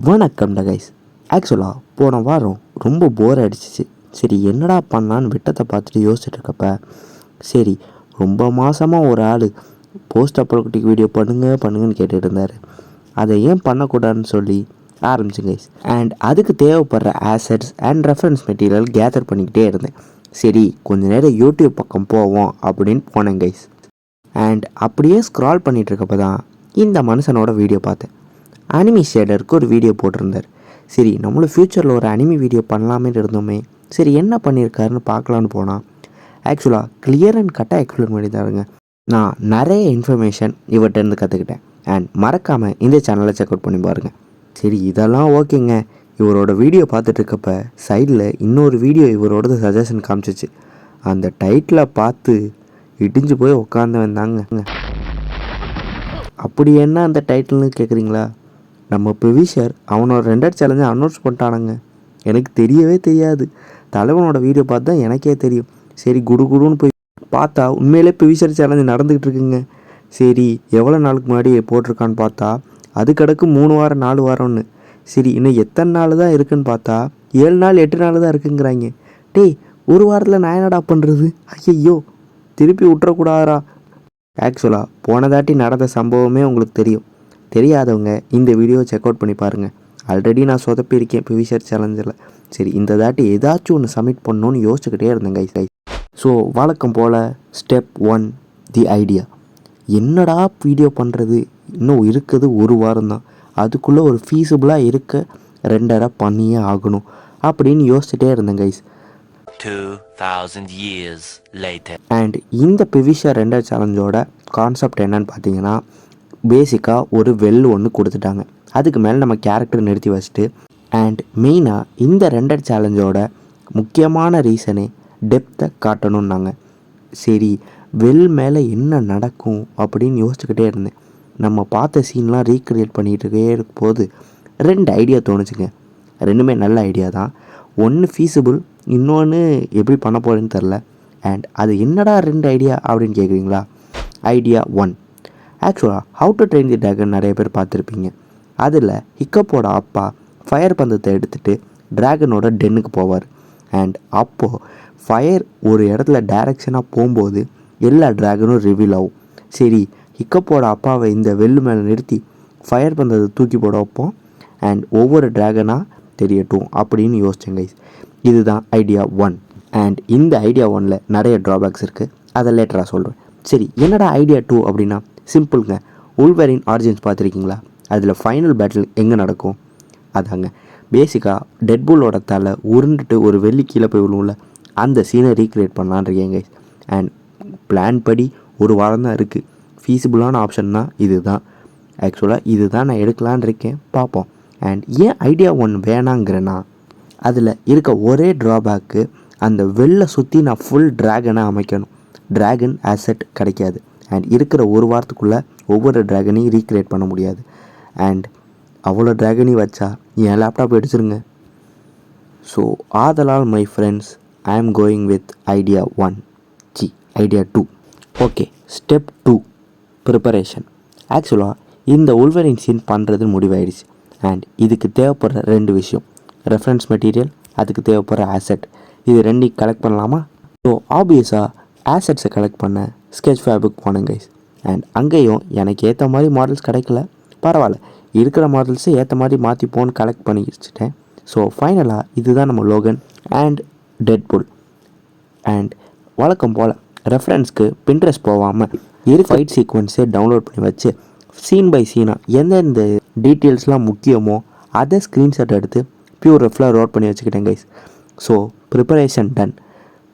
வணக்கம்டா guys. ஆக்சுவலாக போன வாரம் ரொம்ப போர் அடிச்சிச்சு. சரி என்னடா பண்ணலான்னு விட்டத்தை பார்த்துட்டு யோசிச்சுட்டு இருக்கப்ப சரி ரொம்ப மாதமாக ஒரு ஆள் போஸ்ட் அப்ரோக்டிக் வீடியோ பண்ணுங்கன்னு கேட்டுட்டு இருந்தார். அதை ஏன் பண்ணக்கூடாதுன்னு சொல்லி ஆரம்பிச்சு கைஸ். அண்ட் அதுக்கு தேவைப்படுற assets and reference material gather பண்ணிக்கிட்டே இருந்தேன். சரி கொஞ்ச நேரம் யூடியூப் பக்கம் போவோம் அப்படின்னு போனேன் கைஸ். அண்ட் அப்படியே ஸ்க்ரால் பண்ணிகிட்டு இருக்கப்போ தான் இந்த மனுஷனோட வீடியோ பார்த்தேன். அனிமி ஷேடருக்கு ஒரு வீடியோ போட்டிருந்தார். சரி நம்மளும் ஃப்யூச்சரில் ஒரு அனிமி வீடியோ பண்ணலாமே இருந்தோமே, சரி என்ன பண்ணியிருக்காருன்னு பார்க்கலான்னு போனால் ஆக்சுவலாக கிளியர் அண்ட் கட்டாக எக்ஸ்பிளைன் பண்ணி தாருங்க. நான் நிறைய இன்ஃபர்மேஷன் இவர்கிட்டருந்து கற்றுக்கிட்டேன். அண்ட் மறக்காமல் இந்த சேனலை செக் அவுட் பண்ணி பாருங்கள். சரி இதெல்லாம் ஓகேங்க. இவரோட வீடியோ பார்த்துட்டு இருக்கப்ப சைடில் இன்னொரு வீடியோ இவரோட சஜஷன் காமிச்சிச்சு. அந்த டைட்டிலை பார்த்து இடிஞ்சு போய் உட்காந்து வந்தாங்க. அப்படி என்ன அந்த டைட்டில்னு கேட்குறீங்களா? நம்ம ப்ரொவிஷர் அவனோட 2 சேலஞ்சை அனௌன்ஸ் பண்ணிட்டானுங்க. எனக்கு தெரியவே தெரியாது. தலைவனோட வீடியோ பார்த்தா எனக்கே தெரியும். சரி குடுன்னு போய் பார்த்தா உண்மையிலே ப்ரொவிஷர் சேலஞ்சு நடந்துக்கிட்டு இருக்குங்க. சரி எவ்வளோ நாளுக்கு முன்னாடி போட்டிருக்கான்னு பார்த்தா அது கிடக்கு 3 வாரம் 4 வாரம்னு. சரி இன்னும் எத்தனை நாள் தான் இருக்குன்னு பார்த்தா 7 நாள் 8 நாள் தான் இருக்குங்கிறாங்க. டேய் ஒரு வாரத்தில் நான் என்னடா பண்ணுறது? ஐயோ திருப்பி விட்டுறக்கூடாதா? ஆக்சுவலாக போனதாட்டி நடந்த சம்பவமே உங்களுக்கு தெரியும். தெரியாதவங்க இந்த வீடியோ செக் அவுட் பண்ணி பாருங்கள். ஆல்ரெடி நான் சொதப்பியிருக்கேன் ப்ரொவிஷர் சேலஞ்சில். சரி இந்த தாட்டி ஏதாச்சும் ஒன்று சப்மிட் பண்ணணுன்னு யோசிச்சுக்கிட்டே இருந்தேன் கைஸ். ஸோ வழக்கம் போல் ஸ்டெப் 1 தி ஐடியா. என்னடா வீடியோ பண்ணுறது, இன்னும் இருக்குது ஒரு வாரம் தான், அதுக்குள்ளே ஒரு ஃபீஸிபிளாக இருக்க 2.5 பண்ணியே ஆகணும் அப்படின்னு யோசிச்சுட்டே இருந்தேன் கைஸ். 2000 years later. அண்ட் இந்த ப்ரொவிஷர் 2 சேலஞ்சோட கான்செப்ட் என்னன்னு பார்த்தீங்கன்னா, பேசிக்காக ஒரு வெல் ஒன்று கொடுத்துட்டாங்க. அதுக்கு மேலே நம்ம கேரக்டர் நிறுத்தி வச்சுட்டு அண்ட் மெயினாக இந்த 2 சேலஞ்சோட முக்கியமான ரீசனே டெப்த்தை காட்டணுன்னாங்க. சரி வெல் மேலே என்ன நடக்கும் அப்படின்னு யோசிச்சுக்கிட்டே இருந்தேன். நம்ம பார்த்த சீன்லாம் ரீக்ரியேட் பண்ணிகிட்டே இருக்கும்போது 2 ஐடியா தோணுச்சுங்க. ரெண்டுமே நல்ல ஐடியா தான். ஒன்று ஃபீஸிபிள், இன்னொன்று எப்படி பண்ண போகிறேன்னு தெரில. அண்ட் அது என்னடா 2 ஐடியா அப்படின்னு கேட்குறீங்களா? ஐடியா 1 ஆக்சுவலாக how to train the dragon நிறைய பேர் பார்த்துருப்பீங்க. அதில் ஹிக்கப்போட அப்பா ஃபயர் பந்தத்தை எடுத்துகிட்டு ட்ராகனோட டென்னுக்கு போவார். அண்ட் அப்போது ஃபயர் ஒரு இடத்துல டைரக்ஷனாக போகும்போது எல்லா ட்ராகனும் ரிவீல் ஆகும். சரி ஹிக்கப்போட அப்பாவை இந்த வெள்ளு மேலே நிறுத்தி ஃபயர் பந்தத்தை தூக்கி போட வைப்போம் அண்ட் ஒவ்வொரு ட்ராகனாக தெரியட்டும் அப்படின்னு யோசிச்சேன் கைஸ். இதுதான் ஐடியா 1. அண்ட் இந்த ஐடியா 1ல் நிறைய ட்ராபேக்ஸ் இருக்குது, அதை லேட்டராக சொல்கிறேன். சரி என்னடா ஐடியா 2 அப்படின்னா சிம்பிளுங்க. உல்வரின் ஆரிஜின்ஸ் பார்த்துருக்கீங்களா? அதில் ஃபைனல் பேட்டில் எங்கே நடக்கும்? அதாங்க பேசிக்காக டெட்பூலோட தலை உருண்டுட்டு ஒரு வெள்ளி கீழே போய் விழுவுல, அந்த சீனை ரீக்ரியேட் பண்ணலான்னு இருக்கேன் கைஸ். அண்ட் பிளான் படி ஒரு வாரம் தான் இருக்குது. ஃபீஸிபிளான ஆப்ஷன்னா இது தான். ஆக்சுவலாக இது தான் நான் எடுக்கலான் இருக்கேன், பார்ப்போம். அண்ட் ஏன் ஐடியா 1 வேணாங்கிறேன்னா, அதில் இருக்க ஒரே ட்ராபேக்கு அந்த வெள்ளை சுற்றி நான் ஃபுல் ட்ராகனை அமைக்கணும். ட்ராகன் ஆசெட் கிடைக்காது. அண்ட் இருக்கிற ஒரு வாரத்துக்குள்ளே ஒவ்வொரு ட்ராகனையும் ரீக்ரியேட் பண்ண முடியாது. அண்ட் அவ்வளோ ட்ராகனையும் வச்சா என் லேப்டாப் எடுத்துருங்க. ஸோ ஆதலால் my friends, I am going with idea 1. Idea 2. Okay step 2 preparation. ஆக்சுவலாக இந்த உல்வரின் சீன் பண்ணுறதுன்னு முடிவாயிடுச்சு. அண்ட் இதுக்கு தேவைப்படுற 2 விஷயம், ரெஃபரன்ஸ் மெட்டீரியல், அதுக்கு தேவைப்படுற ஆசெட். இது 2 கலெக்ட் பண்ணலாமா? ஸோ ஆப்வியஸாக ஆசெட்ஸை கலெக்ட் பண்ண ஸ்கெட்ச் ஃபேபுக்கு போனேன் கைஸ். அண்ட் அங்கேயும் எனக்கு ஏற்ற மாதிரி மாடல்ஸ் கிடைக்கல. பரவாயில்ல, இருக்கிற மாடல்ஸை ஏற்ற மாதிரி மாற்றிப்போன்னு கலெக்ட் பண்ணி வச்சுட்டேன். ஸோ ஃபைனலாக இதுதான் நம்ம லோகன் அண்ட் டெட்பூல். அண்ட் வழக்கம் போல் ரெஃபரன்ஸ்க்கு பின்ட்ரெஸ்ட் போகாமல் ஃபைட் சீக்வன்ஸே டவுன்லோட் பண்ணி வச்சு சீன் பை சீனாக எந்தெந்த டீட்டெயில்ஸ்லாம் முக்கியமோ அதை ஸ்க்ரீன்ஷாட் எடுத்து பியூர் ரெஃபில் ரோட் பண்ணி வச்சுக்கிட்டேன் guys. So preparation done.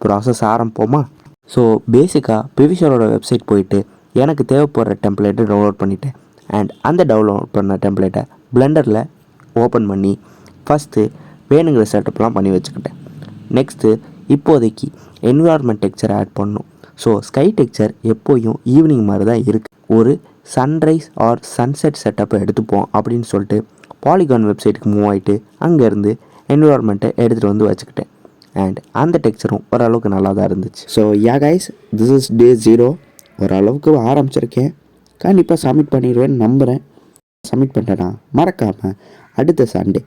Process ஆரம்பிப்போமா? ஸோ பேசிக்காக ப்ரொவிஷரோட வெப்சைட் போயிட்டு எனக்கு தேவைப்படுற டெம்ப்ளேட்டை டவுன்லோட் பண்ணிவிட்டேன். அண்ட் அந்த டவுன்லோட் பண்ண டெம்ப்ளேட்டை பிளெண்டரில் ஓப்பன் பண்ணி ஃபஸ்ட்டு வேணுங்கிற செட்டப்லாம் பண்ணி வச்சுக்கிட்டேன். நெக்ஸ்ட்டு இப்போதைக்கு என்விரான்மெண்ட் டெக்ஸ்சர் ஆட் பண்ணணும். ஸோ ஸ்கை டெக்ஸ்சர் எப்போயும் ஈவினிங் மாதிரி தான் இருக்குது. ஒரு சன்ரைஸ் ஆர் சன்செட் செட்டப்பை எடுத்துப்போம் அப்படின்னு சொல்லிட்டு பாலிகான் வெப்சைட்டுக்கு மூவ் ஆகிட்டு அங்கேருந்து என்விரான்மெண்ட்டை எடுத்துகிட்டு வந்து வச்சுக்கிட்டேன். அண்ட் அந்த டெக்ஸ்சரும் ஓரளவுக்கு நல்லா தான் இருந்துச்சு. So yeah guys, this is day 0. ஓரளவுக்கு ஆரம்பிச்சிருக்கேன், கண்டிப்பாக சப்மிட் பண்ணிடுவேன்னு நம்புகிறேன். சப்மிட் பண்ணிட்டேன்னா மறக்காமல் அடுத்த சண்டே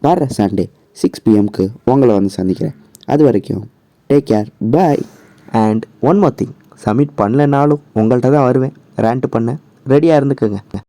வர சண்டே 6 பிஎம்க்கு உங்களை வந்து சந்திக்கிறேன். அது வரைக்கும் take care, bye. And one more thing, submit பண்ணலைனாலும் உங்கள்கிட்ட தான் வருவேன். ரேண்ட் பண்ண ரெடியாக இருந்துக்குங்க.